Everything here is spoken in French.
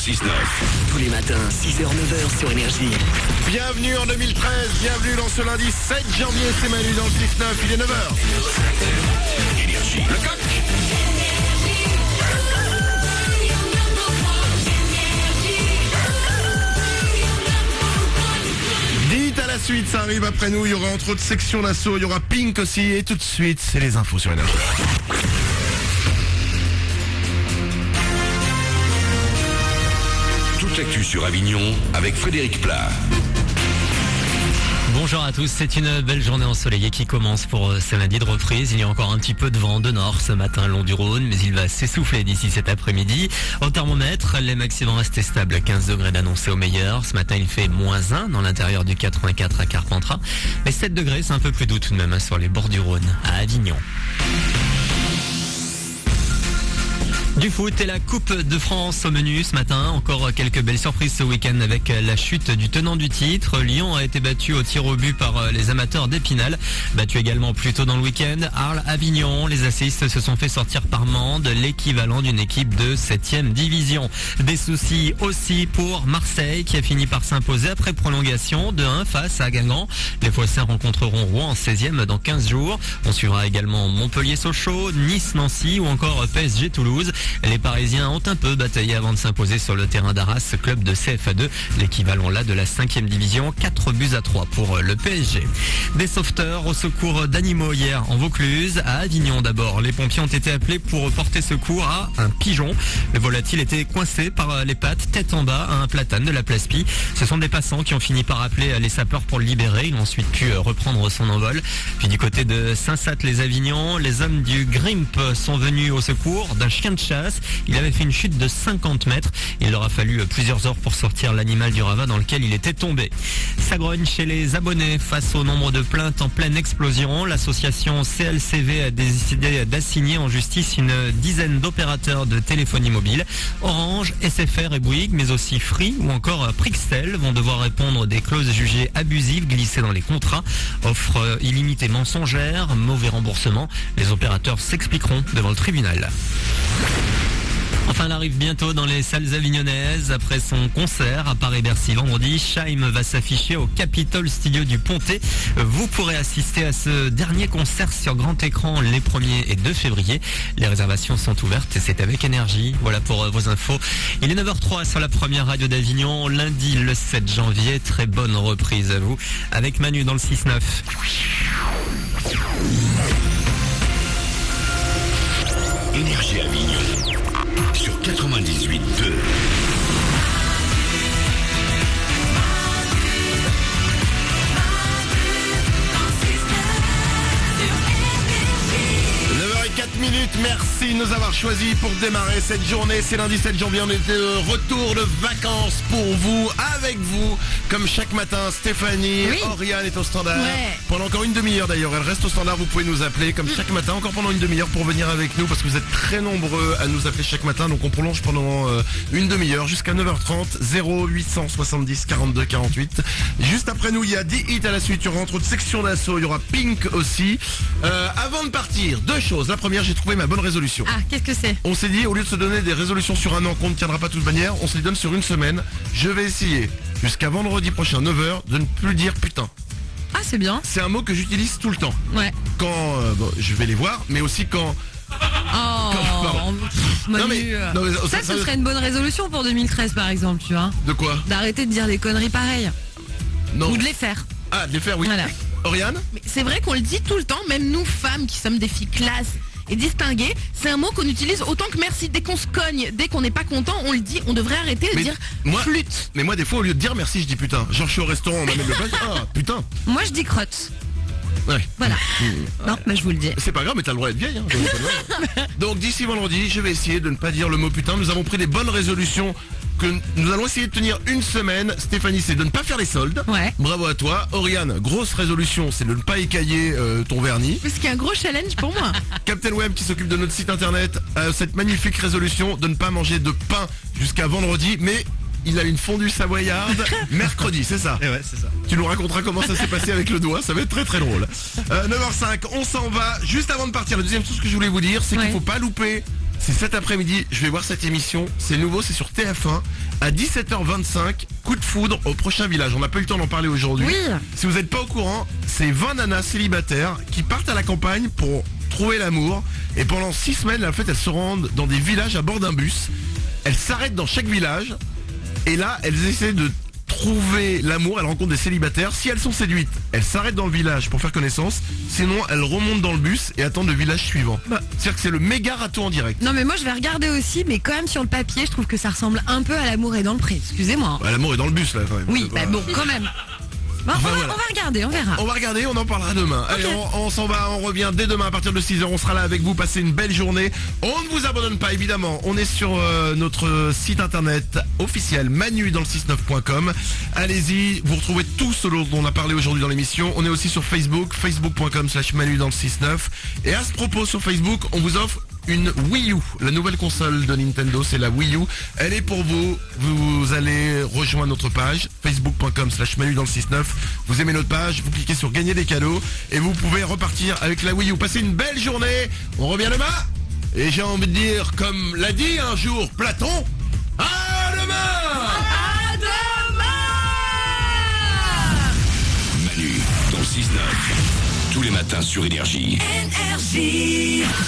6-9. Tous les matins, 6h-9h sur Énergie. Bienvenue en 2013, bienvenue dans ce lundi 7 janvier, c'est Manu dans le 6-9, il est 9h. Énergie. Le coq. Dites à la suite, ça arrive après nous, il y aura entre autres section d'assaut, il y aura Pink aussi, et tout de suite, c'est les infos sur Énergie. Toute l'actu sur Avignon avec Frédéric Plat. Bonjour à tous, c'est une belle journée ensoleillée qui commence pour ce lundi de reprise. Il y a encore un petit peu de vent de nord ce matin long du Rhône, mais il va s'essouffler d'ici cet après-midi. Au thermomètre, les maxi vont rester stables, 15 degrés d'annoncé au meilleur. Ce matin, il fait -1 dans l'intérieur du 84 à Carpentras. Mais 7 degrés, c'est un peu plus doux tout de même sur les bords du Rhône, à Avignon. Du foot et la Coupe de France au menu ce matin. Encore quelques belles surprises ce week-end avec la chute du tenant du titre. Lyon a été battu au tir au but par les amateurs d'Épinal. Battu également plus tôt dans le week-end. Arles, Avignon, les assistes se sont fait sortir par Mende, l'équivalent d'une équipe de 7e division. Des soucis aussi pour Marseille qui a fini par s'imposer après prolongation de 1 face à Guingamp. Les Phocéens rencontreront Rouen en 16e dans 15 jours. On suivra également Montpellier-Sochaux, Nice-Nancy ou encore PSG-Toulouse. Les Parisiens ont un peu bataillé avant de s'imposer sur le terrain d'Arras, club de CFA2, l'équivalent là de la 5e division, 4-3 pour le PSG. Des sauveteurs au secours d'animaux hier en Vaucluse, à Avignon d'abord. Les pompiers ont été appelés pour porter secours à un pigeon. Le volatile était coincé par les pattes, tête en bas, à un platane de la place Pie. Ce sont des passants qui ont fini par appeler les sapeurs pour le libérer. Ils ont ensuite pu reprendre son envol. Puis du côté de Saint-Sath-les-Avignon, les hommes du Grimp sont venus au secours d'un chien de chasse. Il avait fait une chute de 50 mètres. Il leur a fallu plusieurs heures pour sortir l'animal du ravin dans lequel il était tombé. Ça grogne chez les abonnés face au nombre de plaintes en pleine explosion. L'association CLCV a décidé d'assigner en justice une dizaine d'opérateurs de téléphonie mobile. Orange, SFR et Bouygues, mais aussi Free ou encore Prixtel vont devoir répondre des clauses jugées abusives glissées dans les contrats. Offre illimitée mensongère, mauvais remboursement. Les opérateurs s'expliqueront devant le tribunal. Enfin, elle arrive bientôt dans les salles avignonnaises. Après son concert à Paris-Bercy vendredi, Scheim va s'afficher au Capitol Studio du Pontet. Vous pourrez assister à ce dernier concert sur grand écran les 1er et 2 février. Les réservations sont ouvertes et c'est avec Énergie. Voilà pour vos infos. Il est 9h03 sur la première radio d'Avignon, lundi le 7 janvier. Très bonne reprise à vous avec Manu dans le 6-9. Énergie Avignon sur 98.2. Merci de nous avoir choisis pour démarrer cette journée. C'est lundi 7 janvier, on est de retour de vacances pour vous, avec vous. Comme chaque matin, Stéphanie, oui. Oriane est au standard. Ouais. Pendant encore une demi-heure d'ailleurs, elle reste au standard, vous pouvez nous appeler comme chaque matin, encore pendant une demi-heure pour venir avec nous. Parce que vous êtes très nombreux à nous appeler chaque matin. Donc on prolonge pendant une demi-heure jusqu'à 9h30, 0870 42 48. Juste après nous, il y a 10 hits à la suite. Il y aura entre autres section d'assaut, il y aura Pink aussi. Avant de partir, 2 choses. La première, j'ai trouvé ma bonne résolution. Ah, qu'est-ce que c'est? On s'est dit, au lieu de se donner des résolutions sur un an qu'on ne tiendra pas de toute manière, on se les donne sur une semaine. Je vais essayer, jusqu'à vendredi prochain, 9h, de ne plus dire putain. Ah, c'est bien. C'est un mot que j'utilise tout le temps. Ouais. Quand je vais les voir, mais aussi quand... Manu, ça serait une bonne résolution pour 2013 par exemple, tu vois. De quoi? D'arrêter de dire des conneries pareilles. Non. Ou de les faire. Ah, de les faire, oui. Voilà. Oriane? Mais c'est vrai qu'on le dit tout le temps, même nous femmes qui sommes des filles classes et distinguées, c'est un mot qu'on utilise autant que merci. Dès qu'on se cogne, dès qu'on n'est pas content, on le dit. On devrait arrêter de dire flûte. Mais moi des fois au lieu de dire merci, je dis putain. Genre je suis au restaurant, on m'amène le plat, ah putain. Moi je dis crotte. Ouais. Voilà. Non, mais je vous le dis. C'est pas grave, mais t'as le droit d'être vieille. Hein, donc d'ici vendredi, je vais essayer de ne pas dire le mot putain. Nous avons pris des bonnes résolutions que nous allons essayer de tenir une semaine. Stéphanie, c'est de ne pas faire les soldes. Ouais. Bravo à toi. Oriane, grosse résolution, c'est de ne pas écailler ton vernis. Ce qui est un gros challenge pour moi. Captain Web qui s'occupe de notre site internet a cette magnifique résolution de ne pas manger de pain jusqu'à vendredi, mais il a une fondue savoyarde mercredi, c'est ça? Et ouais, c'est ça. Tu nous raconteras comment ça s'est passé avec le doigt, ça va être très très drôle. 9h05, on s'en va. Juste avant de partir, la deuxième chose que je voulais vous dire, c'est qu'il faut pas louper c'est cet après-midi, je vais voir cette émission. C'est nouveau, c'est sur TF1. À 17h25, coup de foudre au prochain village. On n'a pas eu le temps d'en parler aujourd'hui. Oui. Si vous n'êtes pas au courant, c'est 20 nanas célibataires qui partent à la campagne pour trouver l'amour. Et pendant 6 semaines, en fait, elles se rendent dans des villages à bord d'un bus. Elles s'arrêtent dans chaque village. Et là, elles essaient de trouver l'amour, elles rencontrent des célibataires. Si elles sont séduites, elles s'arrêtent dans le village pour faire connaissance. Sinon, elles remontent dans le bus et attendent le village suivant. C'est-à-dire que c'est le méga râteau en direct. Non mais moi je vais regarder aussi, mais quand même sur le papier, je trouve que ça ressemble un peu à L'amour est dans le pré. Excusez-moi. L'amour est dans le bus là quand même. Oui, bon, quand même. Bon, on va regarder, on verra. On va regarder, on en parlera demain. Okay. Allez, on s'en va, on revient dès demain à partir de 6h. On sera là avec vous, passez une belle journée. On ne vous abandonne pas, évidemment. On est sur notre site internet officiel manudansle69.com. Allez-y, vous retrouvez tout ce dont on a parlé aujourd'hui dans l'émission. On est aussi sur Facebook, facebook.com/manudansle69. Et à ce propos, sur Facebook, on vous offre une Wii U, la nouvelle console de Nintendo, c'est la Wii U. Elle est pour vous. Vous allez rejoindre notre page facebook.com/manudansle69. Vous aimez notre page, vous cliquez sur gagner des cadeaux et vous pouvez repartir avec la Wii U. Passez une belle journée. On revient demain. Et j'ai envie de dire, comme l'a dit un jour Platon, à demain. À demain. Manu dans le 6-9. Tous les matins sur Énergie. Énergie.